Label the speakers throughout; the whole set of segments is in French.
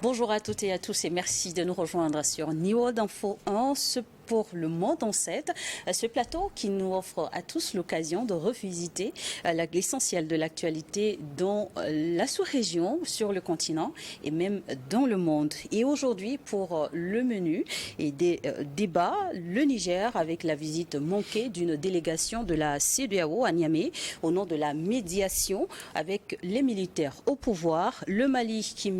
Speaker 1: Bonjour à toutes et à tous et merci de nous rejoindre sur New World Info 1 pour le monde en 7. Ce plateau qui nous offre à tous l'occasion de revisiter l'essentiel de l'actualité dans la sous-région, sur le continent et même dans le monde. Et aujourd'hui, pour le menu et des débats, le Niger avec la visite manquée d'une délégation de la CEDEAO à Niamey au nom de la médiation avec les militaires au pouvoir, le Mali qui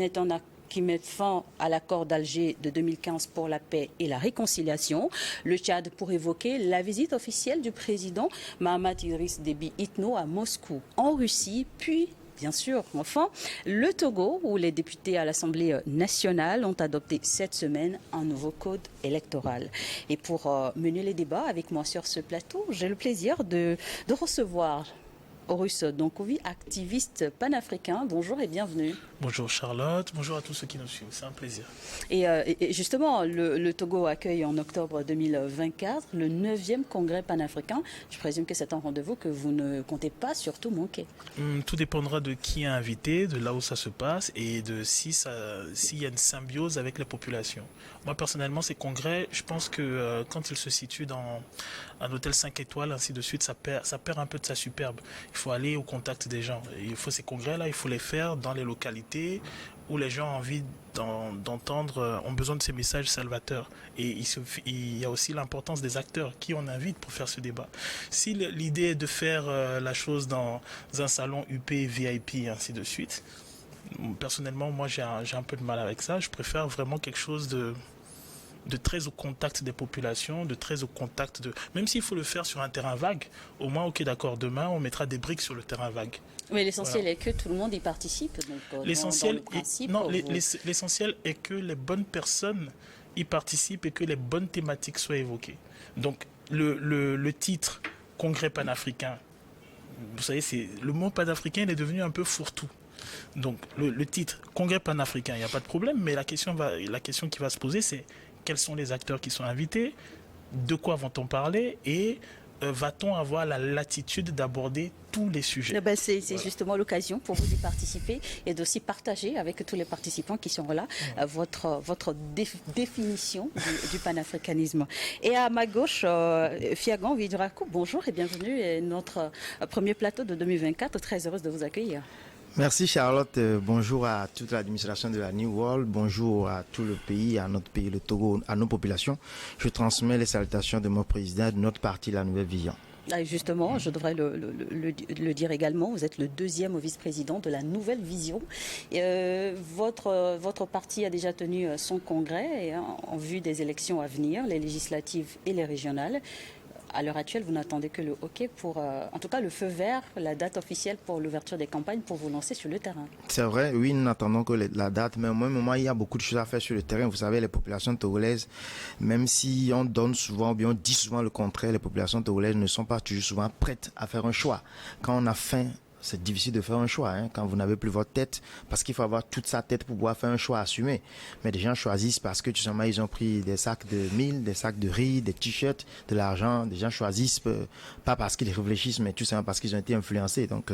Speaker 1: met fin à l'accord d'Alger de 2015 pour la paix et la réconciliation. Le Tchad pour évoquer la visite officielle du président Mahamat Idriss Déby Itno à Moscou, en Russie, puis bien sûr, enfin, le Togo, où les députés à l'Assemblée nationale ont adopté cette semaine un nouveau code électoral. Et pour mener les débats avec moi sur ce plateau, j'ai le plaisir de recevoir Horus Donkovi, activiste panafricain. Bonjour et bienvenue.
Speaker 2: Bonjour Charlotte, bonjour à tous ceux qui nous suivent, c'est un plaisir.
Speaker 1: Et justement, le Togo accueille en octobre 2024 le 9e congrès panafricain. Je présume que c'est un rendez-vous que vous ne comptez pas surtout manquer.
Speaker 2: Tout dépendra de qui est invité, de là où ça se passe et de s'il y a une symbiose avec les populations. Moi personnellement, ces congrès, je pense que quand ils se situent dans un hôtel 5 étoiles, ainsi de suite, ça perd un peu de sa superbe. Il faut aller au contact des gens. Et il faut ces congrès-là, il faut les faire dans les localités où les gens ont envie d'entendre, ont besoin de ces messages salvateurs. Et il y a aussi l'importance des acteurs qui on invite pour faire ce débat. Si l'idée est de faire la chose dans un salon UP, VIP, et ainsi de suite, personnellement, moi j'ai un peu de mal avec ça. Je préfère vraiment quelque chose de très au contact des populations, de très au contact de... Même s'il faut le faire sur un terrain vague, au moins, ok, d'accord, demain, on mettra des briques sur le terrain vague.
Speaker 1: Mais l'essentiel est que tout le monde y participe.
Speaker 2: L'essentiel est que les bonnes personnes y participent et que les bonnes thématiques soient évoquées. Donc, le titre « Congrès panafricain », vous savez, le mot panafricain, il est devenu un peu fourre-tout. Donc, le titre « Congrès panafricain », il n'y a pas de problème, mais la question qui va se poser, c'est quels sont les acteurs qui sont invités, de quoi vont-on parler et va-t-on avoir la latitude d'aborder tous les sujets.
Speaker 1: C'est voilà. Justement l'occasion pour vous d'y participer et d'aussi partager avec tous les participants qui sont là votre définition du panafricanisme. Et à ma gauche, Fiagan Vidrakou, bonjour et bienvenue à notre premier plateau de 2024. Très heureuse de vous accueillir.
Speaker 3: Merci Charlotte, bonjour à toute l'administration de la New World, bonjour à tout le pays, à notre pays, le Togo, à nos populations. Je transmets les salutations de mon président de notre parti, la Nouvelle Vision.
Speaker 1: Justement, je devrais le dire également, vous êtes le deuxième vice-président de la Nouvelle Vision. Votre parti a déjà tenu son congrès en vue des élections à venir, les législatives et les régionales. À l'heure actuelle, vous n'attendez que le OK pour, en tout cas, le feu vert, la date officielle pour l'ouverture des campagnes pour vous lancer sur le terrain.
Speaker 3: C'est vrai, oui, nous n'attendons que la date, mais au même moment, il y a beaucoup de choses à faire sur le terrain. Vous savez, les populations togolaises, même si on donne souvent, ou bien on dit souvent le contraire, les populations togolaises ne sont pas toujours souvent prêtes à faire un choix. Quand on a faim, c'est difficile de faire un choix quand vous n'avez plus votre tête, parce qu'il faut avoir toute sa tête pour pouvoir faire un choix assumé. Mais des gens choisissent parce que tout simplement ils ont pris des sacs de mil, des sacs de riz, des t-shirts, de l'argent. Des gens choisissent pas parce qu'ils réfléchissent, mais tout simplement parce qu'ils ont été influencés. Donc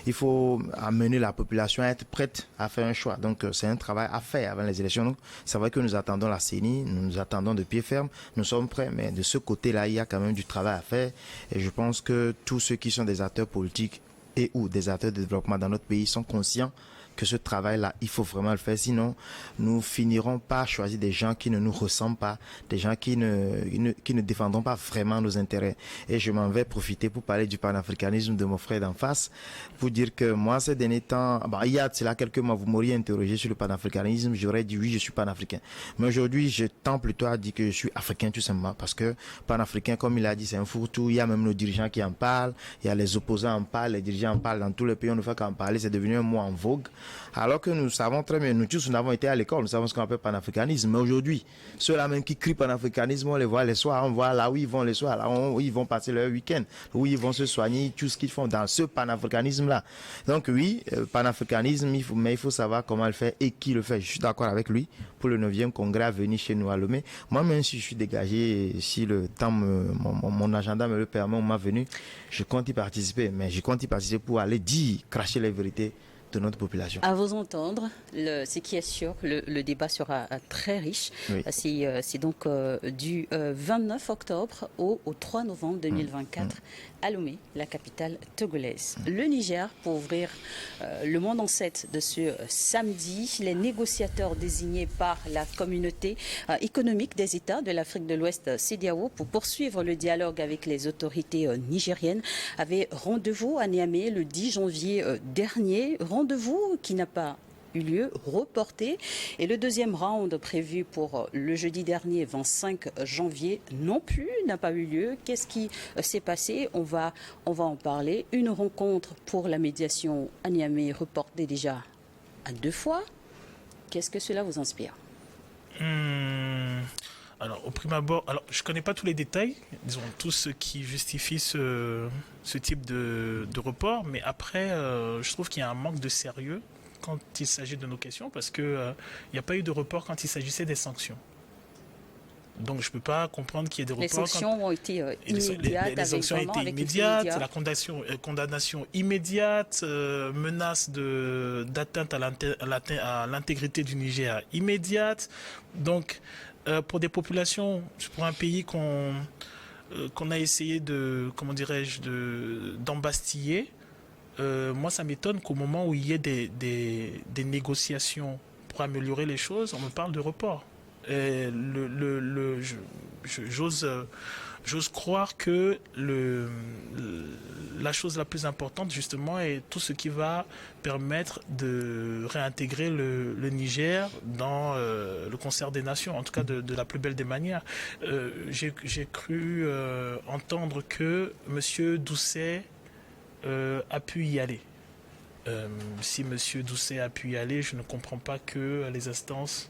Speaker 3: il faut amener la population à être prête à faire un choix. Donc c'est un travail à faire avant les élections. Donc c'est vrai que nous attendons la CENI, nous attendons de pied ferme, nous sommes prêts, mais de ce côté-là, il y a quand même du travail à faire. Et je pense que tous ceux qui sont des acteurs politiques et ou des acteurs de développement dans notre pays sont conscients que ce travail-là, il faut vraiment le faire. Sinon, nous finirons par choisir des gens qui ne nous ressemblent pas, des gens qui ne défendront pas vraiment nos intérêts. Et je m'en vais profiter pour parler du panafricanisme de mon frère d'en face, pour dire que moi, ces derniers temps, il y a cela quelques mois, vous m'auriez interrogé sur le panafricanisme, j'aurais dit oui, je suis panafricain. Mais aujourd'hui, je tends plutôt à dire que je suis africain tout simplement, parce que panafricain, comme il a dit, c'est un fourre-tout. Il y a même nos dirigeants qui en parlent, il y a les opposants en parlent, les dirigeants en parlent dans tous les pays, on ne fait qu'en parler, c'est devenu un mot en vogue. Alors que nous savons très bien, nous tous, nous avons été à l'école, nous savons ce qu'on appelle panafricanisme. Mais aujourd'hui, ceux-là même qui crient panafricanisme, on les voit les soirs, on voit là où ils vont les soirs, là où ils vont passer leur week-end, où ils vont se soigner, tout ce qu'ils font dans ce panafricanisme-là. Donc oui, panafricanisme, mais il faut savoir comment le faire et qui le fait. Je suis d'accord avec lui pour le 9e congrès à venir chez nous à Lomé. Moi-même, si je suis dégagé, si le temps, mon agenda me le permet, on m'a venu, je compte y participer. Mais je compte y participer pour aller dire, cracher les vérités de notre population.
Speaker 1: À vous entendre, ce qui est sûr, le débat sera très riche.
Speaker 3: Oui.
Speaker 1: C'est donc du 29 octobre au 3 novembre 2024 à Lomé, la capitale togolaise. Le Niger, pour ouvrir le monde en 7 de ce samedi, les négociateurs désignés par la communauté économique des États de l'Afrique de l'Ouest, CEDEAO, pour poursuivre le dialogue avec les autorités nigériennes, avaient rendez-vous à Niamey le 10 janvier dernier. Rendez-vous qui n'a pas eu lieu, reporté. Et le deuxième round prévu pour le jeudi dernier, 25 janvier, non plus, n'a pas eu lieu. Qu'est-ce qui s'est passé? On va en parler. Une rencontre pour la médiation à Niamey reportée déjà à 2 fois. Qu'est-ce que cela vous inspire?
Speaker 2: Alors, au prime abord, je ne connais pas tous les détails, disons, tout ce qui justifie ce type de report, mais après, je trouve qu'il y a un manque de sérieux quand il s'agit de nos questions, parce qu'il n'y a pas eu de report quand il s'agissait des sanctions. Donc, je ne peux pas comprendre qu'il y ait des reports.
Speaker 1: Les sanctions ont été immédiates.
Speaker 2: Les sanctions ont été immédiates, la condamnation immédiate, menace d'atteinte à l'intégrité du Niger immédiate. Donc, pour des populations, pour un pays qu'on a essayé d'embastiller, moi ça m'étonne qu'au moment où il y ait des négociations pour améliorer les choses, on me parle de report. J'ose croire que la chose la plus importante justement est tout ce qui va permettre de réintégrer le Niger dans le concert des nations, en tout cas de la plus belle des manières. J'ai cru entendre que M. Doucet a pu y aller. Si M. Doucet a pu y aller, je ne comprends pas que les instances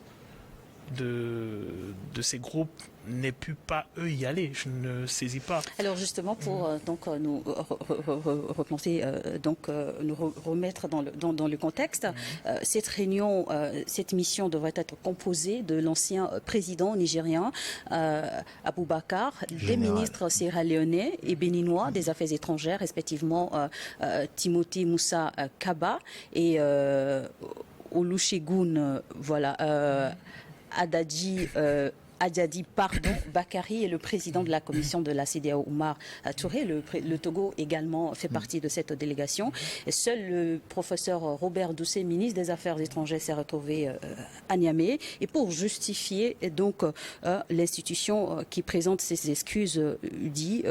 Speaker 2: de ces groupes n'aient pu pas eux y aller. Je ne saisis pas.
Speaker 1: Alors justement pour nous replanter, nous remettre dans le contexte, cette réunion, cette mission devrait être composée de l'ancien président nigérien Aboubakar, des ministres sierra-léonais et béninois des Affaires étrangères, respectivement Timothy Moussa Kaba et Olusegun, Adjadi Bakari est le président de la commission de la CEDEAO, Oumar Touré. Le Togo également fait partie de cette délégation. Et seul le professeur Robert Doucet, ministre des Affaires étrangères, s'est retrouvé à Niamey. Et pour justifier donc l'institution qui présente ses excuses, dit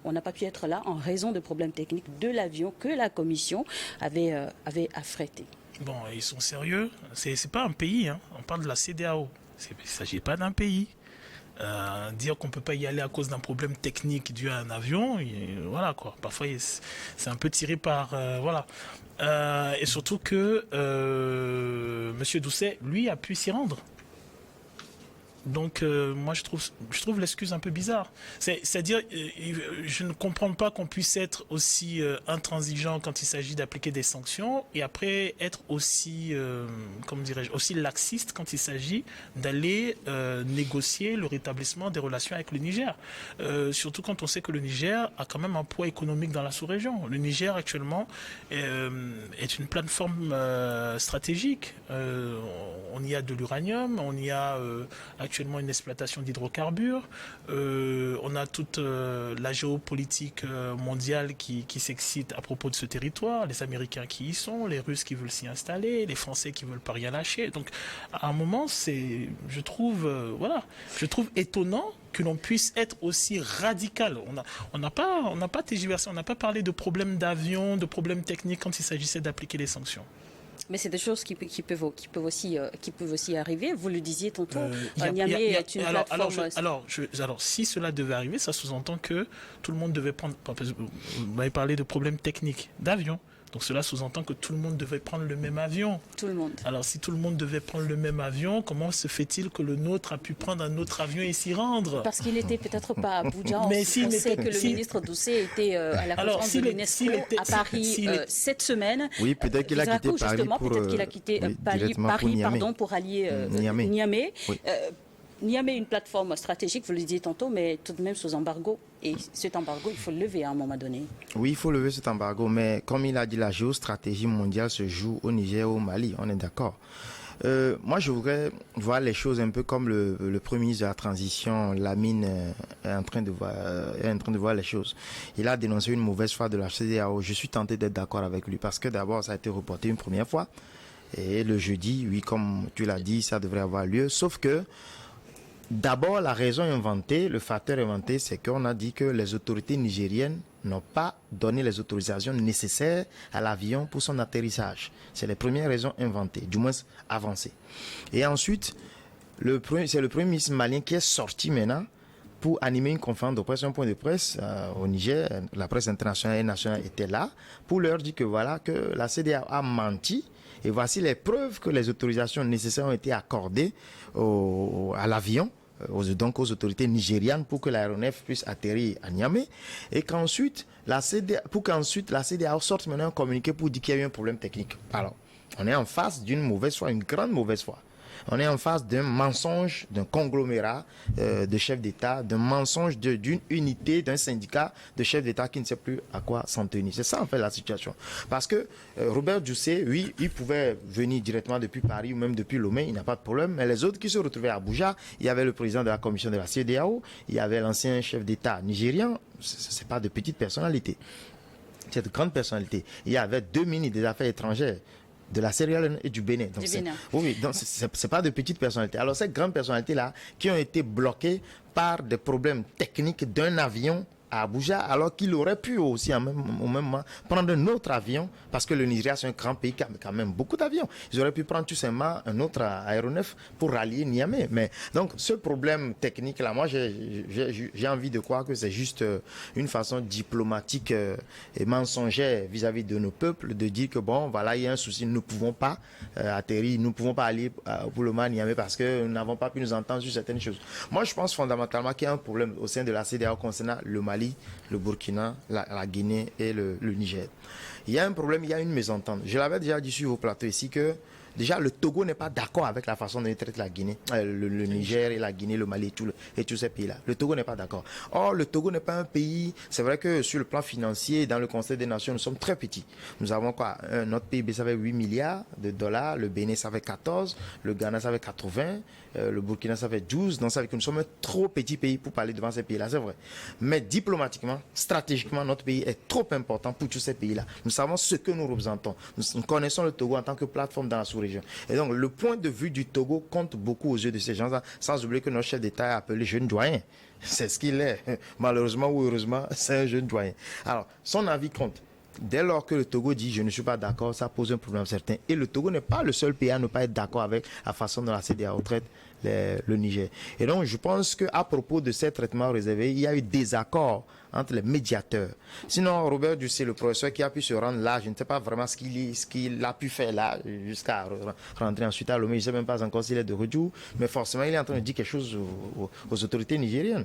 Speaker 1: on n'a pas pu être là en raison de problèmes techniques de l'avion que la commission avait affrété.
Speaker 2: Bon, ils sont sérieux. C'est pas un pays, hein. On parle de la CEDEAO. Il ne s'agit pas d'un pays. Dire qu'on ne peut pas y aller à cause d'un problème technique dû à un avion, voilà quoi. Parfois, c'est un peu tiré par... et surtout que M. Doucet, lui, a pu s'y rendre. Donc, moi, je trouve l'excuse un peu bizarre. C'est-à-dire, je ne comprends pas qu'on puisse être aussi intransigeant quand il s'agit d'appliquer des sanctions et après être aussi, aussi laxiste quand il s'agit d'aller négocier le rétablissement des relations avec le Niger. Surtout quand on sait que le Niger a quand même un poids économique dans la sous-région. Le Niger, actuellement, est une plateforme stratégique. On y a de l'uranium, on y a actuellement une exploitation d'hydrocarbures. On a toute la géopolitique mondiale qui s'excite à propos de ce territoire, les Américains qui y sont, les Russes qui veulent s'y installer, les Français qui veulent pas rien lâcher. Donc, à un moment, je trouve étonnant que l'on puisse être aussi radical. On n'a pas tergiversé, on n'a pas parlé de problèmes d'avion, de problèmes techniques quand il s'agissait d'appliquer les sanctions.
Speaker 1: Mais c'est des choses qui peuvent aussi arriver. Vous le disiez tantôt, Niamey est une plateforme...
Speaker 2: Alors, si cela devait arriver, ça sous-entend que tout le monde devait prendre... Vous m'avez parlé de problèmes techniques d'avion. Donc cela sous-entend que tout le monde devait prendre le même avion.
Speaker 1: Tout le monde.
Speaker 2: Alors si tout le monde devait prendre le même avion, comment se fait-il que le nôtre a pu prendre un autre avion et s'y rendre?
Speaker 1: Parce qu'il n'était peut-être pas à Abuja. On sait que le ministre Doucet était à la conférence de l'UNESCO à Paris cette semaine.
Speaker 3: Oui, peut-être qu'il a quitté Paris
Speaker 1: pour allier Niamey.
Speaker 3: Oui.
Speaker 1: Niamey est une plateforme stratégique, vous le disiez tantôt, mais tout de même sous embargo Et cet embargo, il faut le lever à un moment donné.
Speaker 3: Oui, il faut lever cet embargo, mais comme il a dit, la géostratégie mondiale se joue au Niger et au Mali, on est d'accord. Moi, je voudrais voir les choses un peu comme le Premier ministre de la Transition, Lamine, est en train de voir les choses. Il a dénoncé une mauvaise foi de la CEDEAO. Je suis tenté d'être d'accord avec lui parce que d'abord, ça a été reporté une première fois. Et le jeudi, oui, comme tu l'as dit, ça devrait avoir lieu. Sauf que, d'abord, la raison inventée, le facteur inventé, c'est qu'on a dit que les autorités nigériennes n'ont pas donné les autorisations nécessaires à l'avion pour son atterrissage. C'est les premières raisons inventées, du moins avancées. Et ensuite, c'est le premier ministre malien qui est sorti maintenant pour animer une conférence de presse, un point de presse au Niger. La presse internationale et nationale était là pour leur dire que voilà, que la CEDEAO a menti. Et voici les preuves que les autorisations nécessaires ont été accordées à l'avion, donc aux autorités nigérianes pour que l'aéronef puisse atterrir à Niamey. Et qu'ensuite, la CEDEAO sorte maintenant un communiqué pour dire qu'il y a eu un problème technique. Alors, on est en face d'une mauvaise foi, une grande mauvaise foi. On est en face d'un mensonge, d'un conglomérat de chefs d'État, d'un mensonge d'une unité, d'un syndicat de chefs d'État qui ne sait plus à quoi s'en tenir. C'est ça en fait la situation. Parce que Robert Dussé, oui, il pouvait venir directement depuis Paris ou même depuis Lomé, il n'y a pas de problème. Mais les autres qui se retrouvaient à Abuja, il y avait le président de la commission de la CEDEAO, il y avait l'ancien chef d'État nigérian. Ce n'est pas de petites personnalités. C'est de grandes personnalités. Il y avait 2 ministres des Affaires étrangères de la Sierra Leone et du Bénin. Donc oui, donc c'est pas de petites personnalités. Alors ces grandes personnalités-là qui ont été bloquées par des problèmes techniques d'un avion à Abuja, alors qu'il aurait pu aussi au même moment prendre un autre avion, parce que le Nigeria c'est un grand pays qui a quand même beaucoup d'avions. Ils auraient pu prendre tout simplement un autre aéronef pour rallier Niamey. Mais donc ce problème technique là, moi j'ai envie de croire que c'est juste une façon diplomatique et mensongère vis-à-vis de nos peuples de dire que bon voilà, il y a un souci, nous ne pouvons pas atterrir, nous ne pouvons pas aller pour le Mali Niamey parce que nous n'avons pas pu nous entendre sur certaines choses. Moi je pense fondamentalement qu'il y a un problème au sein de la CEDEAO concernant le Mali, le Burkina, la Guinée et le Niger. Il y a un problème, il y a une mésentente. Je l'avais déjà dit sur vos plateaux ici que déjà le Togo n'est pas d'accord avec la façon dont il traite la Guinée, le Niger et la Guinée, le Mali et tous ces pays-là. Le Togo n'est pas d'accord. Or, le Togo n'est pas un pays, c'est vrai que sur le plan financier, dans le Conseil des Nations, nous sommes très petits. Nous avons quoi? Notre PIB, ça fait 8 milliards de dollars, le Bénin, ça fait 14, le Ghana, ça fait 80, le Burkina, ça fait 12. Donc, ça veut dire que nous sommes un trop petit pays pour parler devant ces pays-là, c'est vrai. Mais diplomatiquement, stratégiquement, notre pays est trop important pour tous ces pays-là. Nous savons ce que nous représentons. Nous connaissons le Togo en tant que plateforme dans la sous-région. Et donc, le point de vue du Togo compte beaucoup aux yeux de ces gens-là, sans oublier que notre chef d'État est appelé jeune doyen. C'est ce qu'il est. Malheureusement ou heureusement, c'est un jeune doyen. Alors, son avis compte. Dès lors que le Togo dit « je ne suis pas d'accord », ça pose un problème certain. Et le Togo n'est pas le seul pays à ne pas être d'accord avec la façon dont la CEDEAO traite le Niger. Et donc, je pense qu'à propos de ces traitements réservés, il y a eu des accords entre les médiateurs. Sinon, Robert Dussé, le professeur qui a pu se rendre là, je ne sais pas vraiment ce qu'il a pu faire là, jusqu'à rentrer ensuite à Lomé. Je ne sais même pas encore s'il est de retour, mais forcément, il est en train de dire quelque chose aux autorités nigériennes.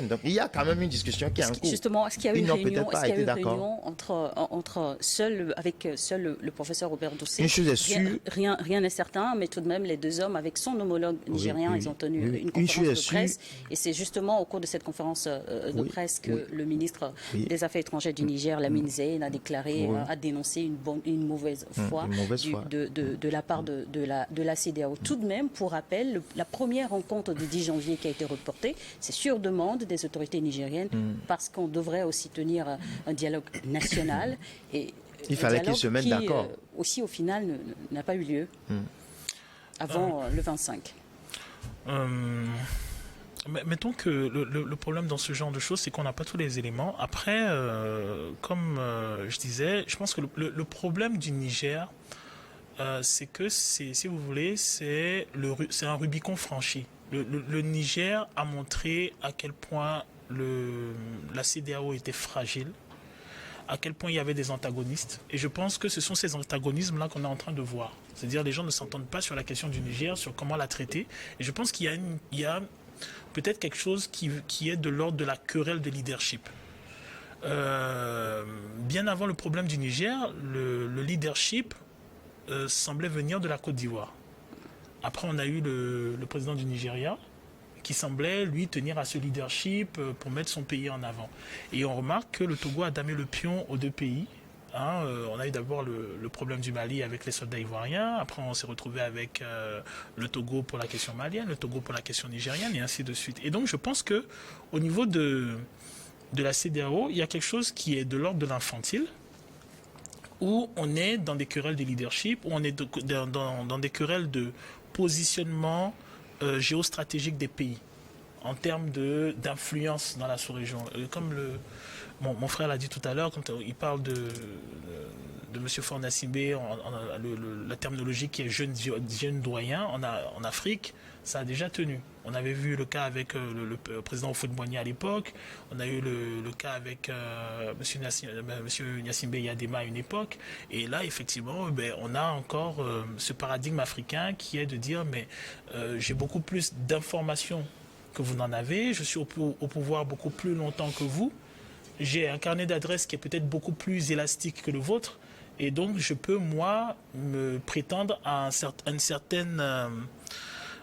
Speaker 3: Donc, il y a quand même une discussion qui est en cours.
Speaker 1: Justement, est-ce qu'il y a eu une réunion entre seul le professeur Robert Dussé?
Speaker 3: Une chose est sûre.
Speaker 1: Rien n'est certain, mais tout de même, les deux hommes, avec son homologue nigérien, ils ont tenu une conférence de presse. Et c'est justement au cours de cette conférence de presse que le ministre des Affaires étrangères du Niger, Lamine Zeine, a déclaré, a dénoncé une mauvaise foi, de la part de la CEDEAO. Tout de même, pour rappel, la première rencontre du 10 janvier qui a été reportée, c'est sur demande des autorités nigériennes, parce qu'on devrait aussi tenir un dialogue national. Et
Speaker 3: il fallait qu'ils se mettent d'accord.
Speaker 1: Aussi, au final, n'a pas eu lieu avant le 25.
Speaker 2: Mettons que le problème dans ce genre de choses, c'est qu'on n'a pas tous les éléments. Après, comme je disais, je pense que le problème du Niger, c'est que, si vous voulez, c'est un Rubicon franchi. Le Niger a montré à quel point la CEDEAO était fragile, à quel point il y avait des antagonistes. Et je pense que ce sont ces antagonismes-là qu'on est en train de voir. C'est-à-dire les gens ne s'entendent pas sur la question du Niger, sur comment la traiter. Et je pense qu'il y a peut-être quelque chose qui est de l'ordre de la querelle de leadership. Bien avant le problème du Niger, le leadership semblait venir de la Côte d'Ivoire. Après, on a eu le président du Nigeria, qui semblait, lui, tenir à ce leadership pour mettre son pays en avant. Et on remarque que le Togo a damé le pion aux deux pays. On a eu d'abord le problème du Mali avec les soldats ivoiriens. Après, on s'est retrouvé avec le Togo pour la question malienne, le Togo pour la question nigérienne, et ainsi de suite. Et donc, je pense que au niveau de la CEDEAO, il y a quelque chose qui est de l'ordre de l'infantile, où on est dans des querelles de leadership, où on est dans des querelles de positionnement géostratégique des pays en termes d'influence dans la sous-région. Comme mon frère l'a dit tout à l'heure, quand il parle de M. Faure Gnassingbé, la terminologie qui est jeune doyen en Afrique, ça a déjà tenu. On avait vu le cas avec le président Houphouët-Boigny à l'époque, on a eu le cas avec M. Gnassingbé Yadema à une époque, et là, effectivement, on a encore ce paradigme africain qui est de dire, mais j'ai beaucoup plus d'informations que vous n'en avez, je suis au pouvoir beaucoup plus longtemps que vous, j'ai un carnet d'adresses qui est peut-être beaucoup plus élastique que le vôtre, et donc je peux, moi, me prétendre à une certaine...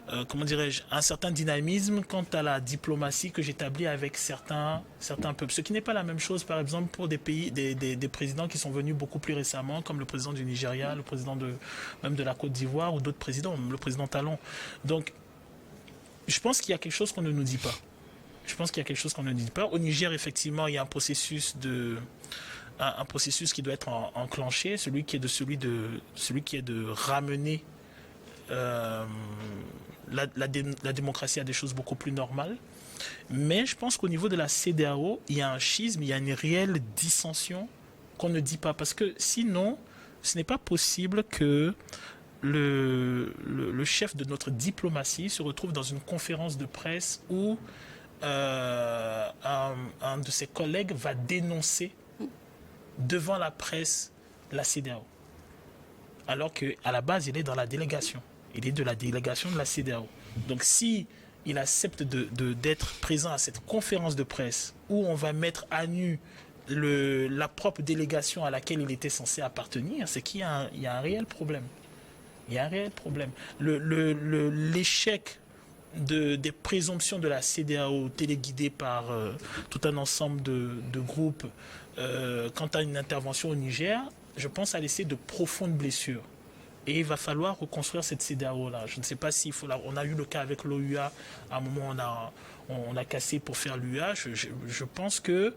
Speaker 2: un certain dynamisme quant à la diplomatie que j'établis avec certains peuples. Ce qui n'est pas la même chose, par exemple, pour des pays, des présidents qui sont venus beaucoup plus récemment, comme le président du Nigeria, le président même de la Côte d'Ivoire ou d'autres présidents, le président Talon. Donc, je pense qu'il y a quelque chose qu'on ne nous dit pas. Au Niger, effectivement, il y a un processus qui doit être enclenché, celui qui est de ramener la démocratie à des choses beaucoup plus normales. Mais je pense qu'au niveau de la CEDEAO, il y a un schisme, il y a une réelle dissension qu'on ne dit pas. Parce que sinon, ce n'est pas possible que le chef de notre diplomatie se retrouve dans une conférence de presse où un de ses collègues va dénoncer devant la presse la CEDEAO. Alors qu'à la base, il est dans la délégation. Il est de la délégation de la CEDEAO. Donc si il accepte d'être présent à cette conférence de presse où on va mettre à nu la propre délégation à laquelle il était censé appartenir, c'est qu'il y a un réel problème. Il y a un réel problème. L'échec des présomptions de la CEDEAO téléguidées par tout un ensemble de groupes quant à une intervention au Niger, je pense, a laissé de profondes blessures. Et il va falloir reconstruire cette CEDEAO-là. Je ne sais pas s'il faut... On a eu le cas avec l'OUA. À un moment, on a cassé pour faire l'UA. Je pense qu'il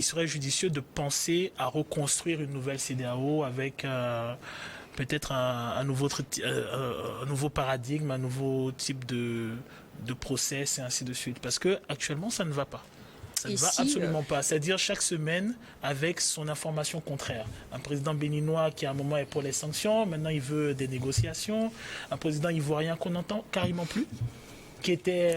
Speaker 2: serait judicieux de penser à reconstruire une nouvelle CEDEAO avec peut-être un nouveau paradigme, un nouveau type de process et ainsi de suite. Parce qu'actuellement, ça ne va pas. Ça ne va absolument pas. C'est-à-dire chaque semaine avec son information contraire. Un président béninois qui à un moment est pour les sanctions, maintenant il veut des négociations. Un président ivoirien qu'on n'entend carrément plus, qui était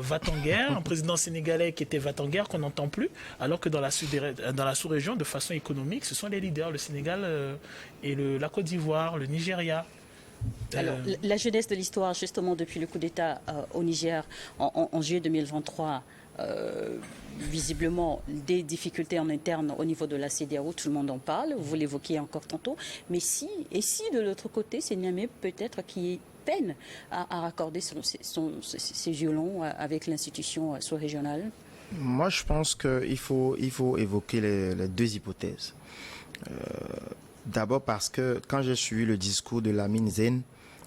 Speaker 2: va-t-en-guerre. Un président sénégalais qui était va-t-en-guerre qu'on n'entend plus. Alors que dans la sous-région, de façon économique, ce sont les leaders, le Sénégal et la Côte d'Ivoire, le Nigeria.
Speaker 1: Alors, la jeunesse de l'histoire, justement, depuis le coup d'État au Niger en juillet 2023, visiblement des difficultés en interne au niveau de la CEDEAO, tout le monde en parle, vous l'évoquiez encore tantôt, mais si de l'autre côté, c'est Niamey peut-être qui peine à raccorder ses violons avec l'institution sous-régionale?
Speaker 3: Moi, je pense qu'il faut évoquer les deux hypothèses. D'abord parce que quand j'ai suivi le discours de Lamine Zen,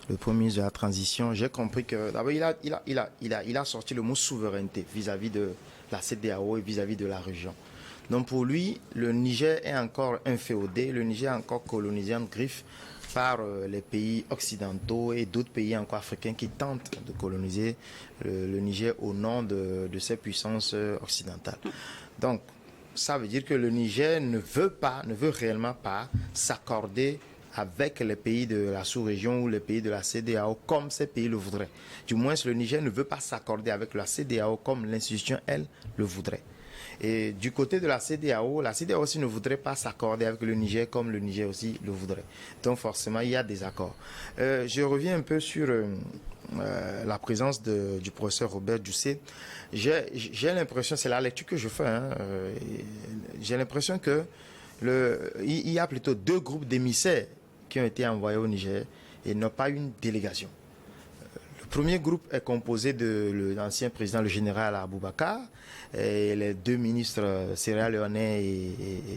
Speaker 3: le premier ministre de la transition, j'ai compris que d'abord il a sorti le mot souveraineté vis-à-vis de la CEDEAO et vis-à-vis de la région. Donc pour lui, le Niger est encore inféodé, le Niger est encore colonisé en griffe par les pays occidentaux et d'autres pays encore africains qui tentent de coloniser le Niger au nom de ces puissances occidentales. Donc ça veut dire que le Niger ne veut réellement pas s'accorder avec les pays de la sous-région ou les pays de la CEDEAO comme ces pays le voudraient. Du moins, le Niger ne veut pas s'accorder avec la CEDEAO comme l'institution, elle, le voudrait. Et du côté de la CEDEAO aussi ne voudrait pas s'accorder avec le Niger comme le Niger aussi le voudrait. Donc forcément, il y a des accords. Je reviens un peu sur la présence du professeur Robert Doucet. J'ai l'impression, c'est la lecture que je fais, j'ai l'impression que il y a plutôt deux groupes d'émissaires qui ont été envoyés au Niger et non pas une délégation. Le Le premier groupe est composé de l'ancien président, le général Aboubakar, et les deux ministres sierra-léonais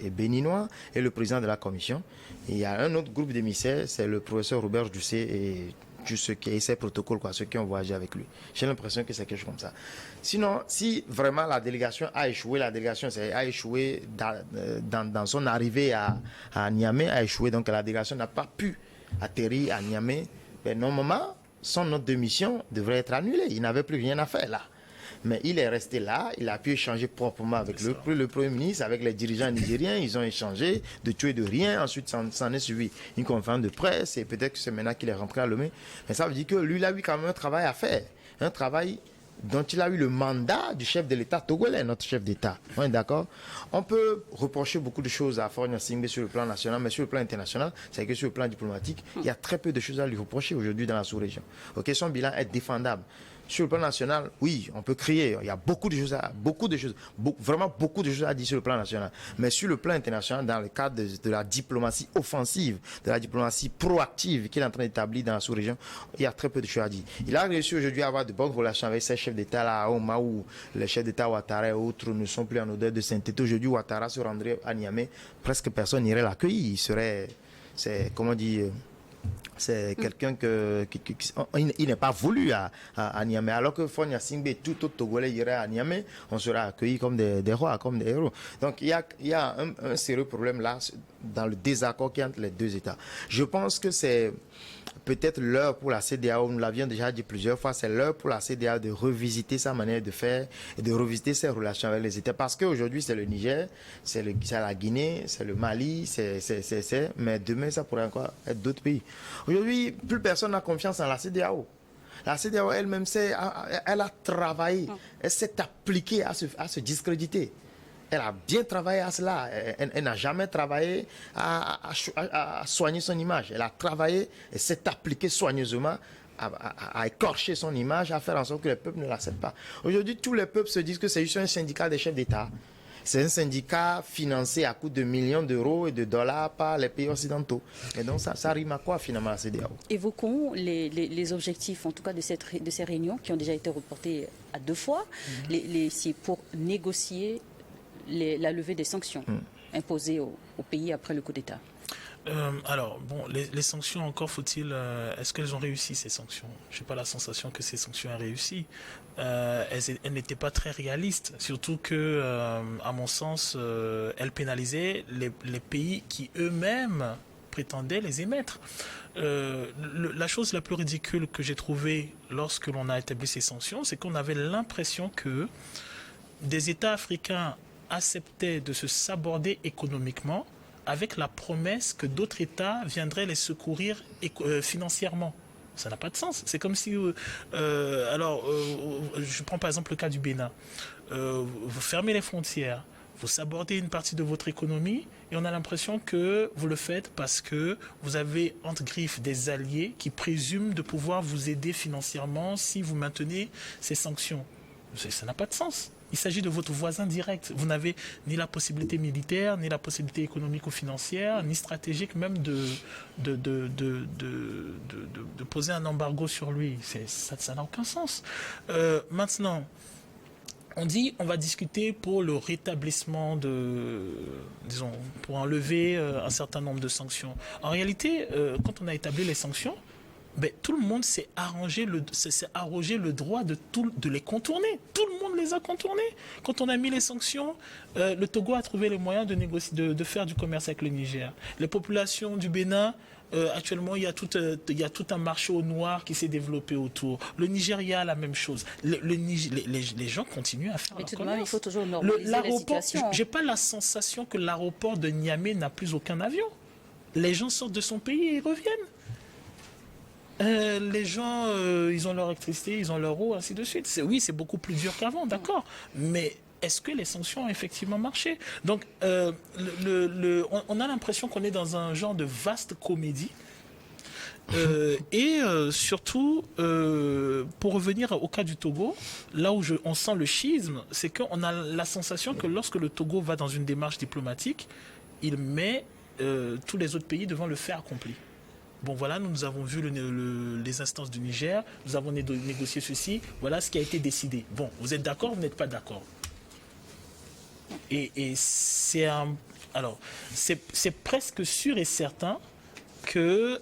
Speaker 3: et béninois, et le président de la commission. Et il y a un autre groupe d'émissaires, c'est le professeur Robert Ducé et tous ceux qui ont ces protocoles, ceux qui ont voyagé avec lui. J'ai l'impression que c'est quelque chose comme ça. Sinon, si vraiment la délégation a échoué, a échoué dans son arrivée à Niamey, a échoué, donc la délégation n'a pas pu atterrir à Niamey, mais normalement, son note de mission devrait être annulée. Il n'avait plus rien à faire là. Mais il est resté là, il a pu échanger proprement avec le Premier ministre, avec les dirigeants nigériens, ils ont échangé de tout et de rien. Ensuite, s'en est suivi une conférence de presse et peut-être que c'est maintenant qu'il est rentré à Lomé. Mais ça veut dire que lui, il a eu quand même un travail à faire. Un travail dont il a eu le mandat du chef de l'État togolais, notre chef d'État. On est d'accord? On peut reprocher beaucoup de choses à Faure Gnassingbé sur le plan national, mais sur le plan international, c'est que sur le plan diplomatique, il y a très peu de choses à lui reprocher aujourd'hui dans la sous-région. Ok, son bilan est défendable. Sur le plan national, oui, on peut crier. Il y a vraiment beaucoup de choses à dire sur le plan national. Mais sur le plan international, dans le cadre de la diplomatie offensive, de la diplomatie proactive qu'il est en train d'établir dans la sous-région, il y a très peu de choses à dire. Il a réussi aujourd'hui à avoir de bonnes relations avec ses chefs d'État là, à Oma, où les chefs d'État Ouattara et autres ne sont plus en odeur de sainteté. Aujourd'hui, Ouattara se rendrait à Niamey, presque personne n'irait l'accueillir. Il serait, c'est quelqu'un il n'est pas voulu à Niamey. Alors que Faure Gnassingbé et tout autre Togolais irait à Niamey, on sera accueillis comme des rois, comme des héros. Donc il y a un sérieux problème là dans le désaccord qu'il y a entre les deux États. Je pense que c'est peut-être l'heure pour la CEDEAO, nous l'avions déjà dit plusieurs fois, c'est l'heure pour la CEDEAO de revisiter sa manière de faire et de revisiter ses relations avec les États. Parce qu'aujourd'hui, c'est le Niger, c'est la Guinée, c'est le Mali, mais demain, ça pourrait encore être d'autres pays. Aujourd'hui, plus personne n'a confiance en la CEDEAO. La CEDEAO elle-même, elle a travaillé, elle s'est appliquée à se discréditer. Elle a bien travaillé à cela. Elle n'a jamais travaillé à soigner son image. Elle a travaillé et s'est appliquée soigneusement à écorcher son image, à faire en sorte que les peuples ne l'acceptent pas. Aujourd'hui, tous les peuples se disent que c'est juste un syndicat des chefs d'État. C'est un syndicat financé à coût de millions d'euros et de dollars par les pays occidentaux. Et donc, ça rime à quoi finalement la CEDEAO?
Speaker 1: Évoquons les objectifs, en tout cas de ces réunions, qui ont déjà été reportées à 2 fois. C'est pour négocier la levée des sanctions imposées au pays après le coup d'État.
Speaker 2: Alors, bon, les sanctions, encore faut-il... est-ce qu'elles ont réussi, ces sanctions? Je n'ai pas la sensation que ces sanctions aient réussi. Elles n'étaient pas très réalistes, surtout que, à mon sens, elles pénalisaient les pays qui eux-mêmes prétendaient les émettre. La chose la plus ridicule que j'ai trouvée lorsque l'on a établi ces sanctions, c'est qu'on avait l'impression que des États africains acceptaient de se saborder économiquement avec la promesse que d'autres États viendraient les secourir financièrement. Ça n'a pas de sens. C'est comme si... je prends par exemple le cas du Bénin. Vous fermez les frontières, vous sabordez une partie de votre économie et on a l'impression que vous le faites parce que vous avez entre griffes des alliés qui présument de pouvoir vous aider financièrement si vous maintenez ces sanctions. Ça n'a pas de sens. Il s'agit de votre voisin direct. Vous n'avez ni la possibilité militaire, ni la possibilité économique ou financière, ni stratégique même de poser un embargo sur lui. Ça n'a aucun sens. Maintenant, on dit on va discuter pour le rétablissement pour enlever un certain nombre de sanctions. En réalité, quand on a établi les sanctions, tout le monde s'est arrogé le droit de les contourner. Tout le monde les a contournés. Quand on a mis les sanctions, le Togo a trouvé les moyens de faire du commerce avec le Niger. Les populations du Bénin, actuellement, il y a tout un marché au noir qui s'est développé autour. Le Nigeria, la même chose. Les gens continuent à faire leur commerce.
Speaker 1: Mais il faut toujours normaliser la situation.
Speaker 2: J'ai pas la sensation que l'aéroport de Niamey n'a plus aucun avion. Les gens sortent de son pays et ils reviennent. Les gens, ils ont leur électricité, ils ont leur eau, ainsi de suite. Oui, c'est beaucoup plus dur qu'avant, d'accord. Mais est-ce que les sanctions ont effectivement marché? Donc, on a l'impression qu'on est dans un genre de vaste comédie. Surtout, pour revenir au cas du Togo, là où on sent le schisme, c'est qu'on a la sensation que lorsque le Togo va dans une démarche diplomatique, il met tous les autres pays devant le fait accompli. bon voilà, nous avons vu les instances du Niger, nous avons négocié ceci, voilà ce qui a été décidé. Bon, vous êtes d'accord, vous n'êtes pas d'accord. Et c'est presque sûr et certain que